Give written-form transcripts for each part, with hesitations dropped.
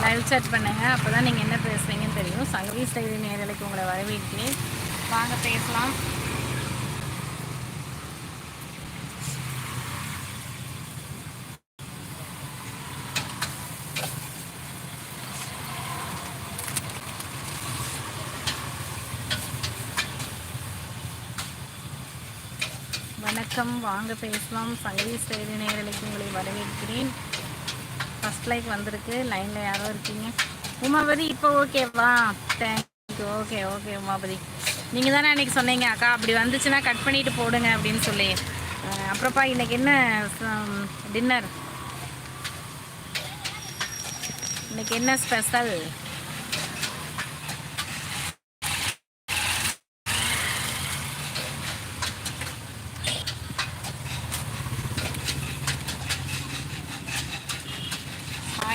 Live chat பண்ணுங்கள், அப்போ தான் நீங்கள் என்ன பேசுகிறீங்கன்னு தெரியும். சங்கவி ஸ்டைல் நேரலைக்கு உங்களை வரவேற்கிறேன். வாங்க பேசலாம். வணக்கம், வாங்க பேசலாம். சங்கவி ஸ்டைல் நேரலைக்கு உங்களை வரவேற்கிறேன். ஃபஸ்ட் லைக் வந்திருக்கு. லைனில் யாரோ இருக்கீங்க? உமாபதி, இப்போ ஓகேவா? தேங்க்யூ. ஓகே ஓகே உமாபதி, நீங்கள் தானே அன்றைக்கி சொன்னீங்க அக்கா அப்படி வந்துச்சுன்னா கட் பண்ணிவிட்டு போடுங்க அப்படின்னு சொல்லி. அப்புறப்பா இன்றைக்கி என்ன டின்னர்? இன்றைக்கி என்ன special?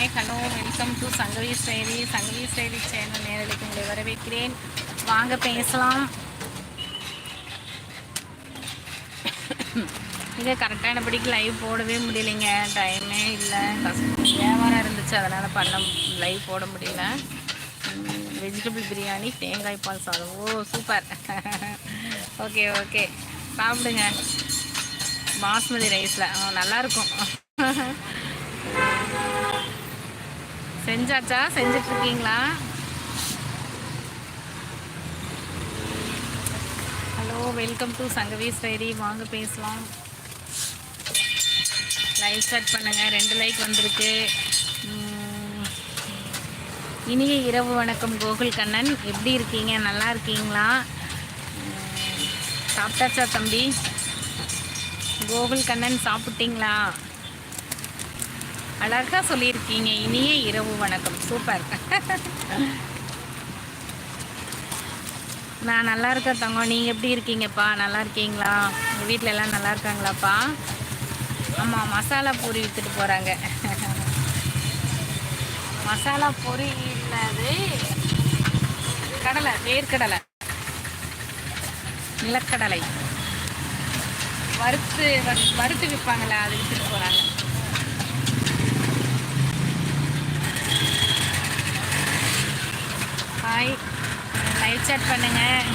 Hi, hello, welcome to Sangavi style channel நேரலைக்கு உங்களை வரவேற்கிறேன். வாங்க பேசலாம். இங்கே கரெக்டானபடிக்கு லைவ் போடவே முடியலைங்க, டைமே இல்லை, வியாபாரம் இருந்துச்சு, அதனால் லைவ் போட முடியல. வெஜிடபிள் பிரியாணி, தேங்காய் பால் சாதம். ஓ சூப்பர். ஓகே ஓகே, சாப்பிடுங்க. பாஸ்மதி ரைஸில் நல்லாயிருக்கும். செஞ்சாச்சா? செஞ்சிட்ருக்கீங்களா? Hello, welcome to Sangavi ஸ்டைரி. வாங்க பேசலாம். லைவ் ஸ்டார்ட் பண்ணுங்கள். 2 லைக் வந்திருக்கு. இனிய இரவு வணக்கம் கோகுல் கண்ணன், எப்படி இருக்கீங்க? நல்லா இருக்கீங்களா? சாப்பிட்டாச்சா தம்பி? கோகுல் கண்ணன் சாப்பிட்டீங்களா? அழகாக சொல்லியிருக்கீங்க, இனிய இரவு வணக்கம். சூப்பர். நான் நல்லா இருக்கேன் தங்கம், நீங்கள் எப்படி இருக்கீங்கப்பா? நல்லா இருக்கீங்களா? உங்கள் வீட்டில் எல்லாம் நல்லா இருக்காங்களாப்பா? ஆமாம், மசாலா பூரி விற்றுட்டு போகிறாங்க. மசாலா பூரி இல்லாது கடலை, வேர்க்கடலை, நிலக்கடலை வறுத்து விற்பாங்களே, அது விற்றுட்டு போகிறாங்க. ஹாய், லைவ் சாட் பண்ணுங்கள்.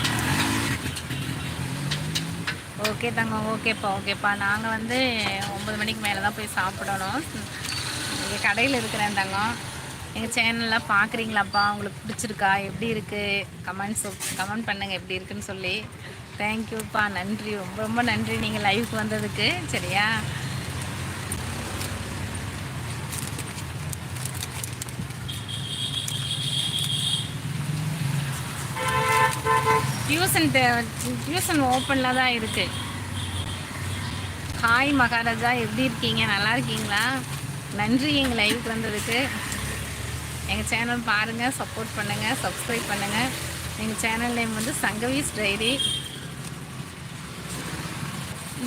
ஓகே தங்கம், ஓகேப்பா. நாங்கள் 9 மணிக்கு மேலே தான் போய் சாப்பிடணும். இங்கே கடையில் இருக்கிறேன் தங்கம். எங்கள் சேனல்லாம் பார்க்குறீங்களாப்பா? உங்களுக்கு பிடிச்சிருக்கா? எப்படி இருக்குது? கமெண்ட் பண்ணுங்கள் எப்படி இருக்குன்னு சொல்லி. தேங்க்யூப்பா, நன்றி, ரொம்ப ரொம்ப நன்றி நீங்கள் லைவுக்கு வந்ததுக்கு. சரியா? டியூஷன் ஓப்பனில் தான் இருக்குது. ஹாய் மகாராஜா, எப்படி இருக்கீங்க? நல்லா இருக்கீங்களா? நன்றி எங்கள் லைவுக்கு வந்ததுக்கு. எங்கள் சேனல் பாருங்கள், சப்போர்ட் பண்ணுங்கள், சப்ஸ்கிரைப் பண்ணுங்கள். எங்கள் சேனல் நேம் சங்கவி ஸ்டைரி.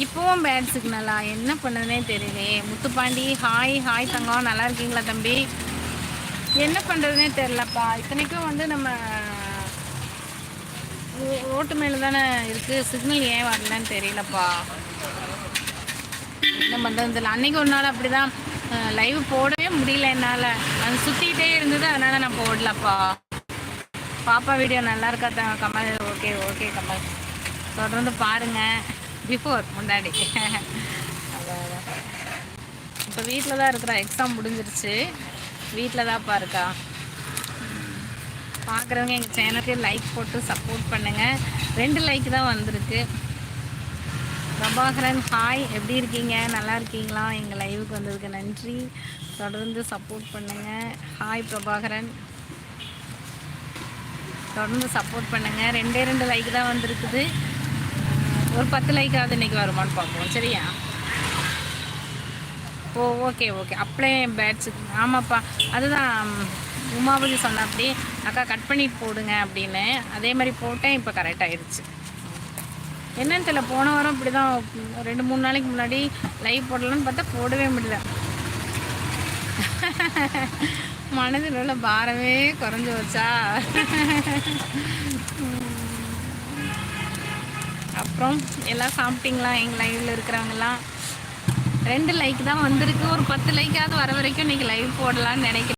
இப்போவும் பேட் சிக்னலா? என்ன பண்ணுறதுனே தெரியலையே. முத்துப்பாண்டி, ஹாய் தங்கம், நல்லா இருக்கீங்களா தம்பி? என்ன பண்ணுறதுனே தெரிலப்பா. இத்தனைக்கும் நம்ம ரோட்டு மேலே தானே இருக்குது, சிக்னல் ஏன் வரலன்னு தெரியலப்பா. என்ன பண்ணுறது? அன்றைக்கி ஒரு நாள் அப்படி தான் லைவ் போடவே முடியல என்னால். அது சுற்றிக்கிட்டே இருந்தது, அதனால் நான் போடலப்பா. பாப்பா வீடியோ நல்லா இருக்கா கமல்? ஓகே கமல், தொடர்ந்து பாருங்கள். பிஃபோர் முன்னாடி இப்போ வீட்டில் தான் இருக்கிறா, எக்ஸாம் முடிஞ்சிருச்சு, வீட்டில் தான்ப்பா இருக்கா. பார்க்குறவங்க எங்கள் சேனலுக்கு லைக் போட்டு சப்போர்ட் பண்ணுங்கள். 2 லைக் தான் வந்திருக்கு. பிரபாகரன், ஹாய், எப்படி இருக்கீங்க? நல்லா இருக்கீங்களா? எங்கள் லைவுக்கு வந்ததுக்கு நன்றி, தொடர்ந்து சப்போர்ட் பண்ணுங்கள். ஹாய் பிரபாகரன், தொடர்ந்து சப்போர்ட் பண்ணுங்கள். 2 லைக் தான் வந்திருக்குது. ஒரு 10 லைக்காவது இன்றைக்கி வருமானு பார்ப்போம். சரியா? Okay apply pads. ஆமாப்பா, அதுதான் உமாபதி சொன்ன அப்படி அக்கா கட் பண்ணி போடுங்க அப்படின்னு. அதே மாதிரி போட்டேன், இப்போ கரெக்ட் ஆயிடுச்சு. என்னன்னு தெரியல, போன வாரம் இப்படி தான் 2-3 நாளைக்கு முன்னாடி லைவ் போடலான்னு பார்த்தா போடவே முடியல. மனதில் உள்ள பாரமே குறைஞ்சி வச்சா. அப்புறம் எல்லாம் சாப்பிட்டீங்களா? எங்கள் லைவில் இருக்கிறவங்கலாம் 2 லைக் தான் வந்திருக்கு. ஒரு 10 லைக்காவது வர வரைக்கும் இன்றைக்கி லைவ் போடலான்னு நினைக்கிறேன்.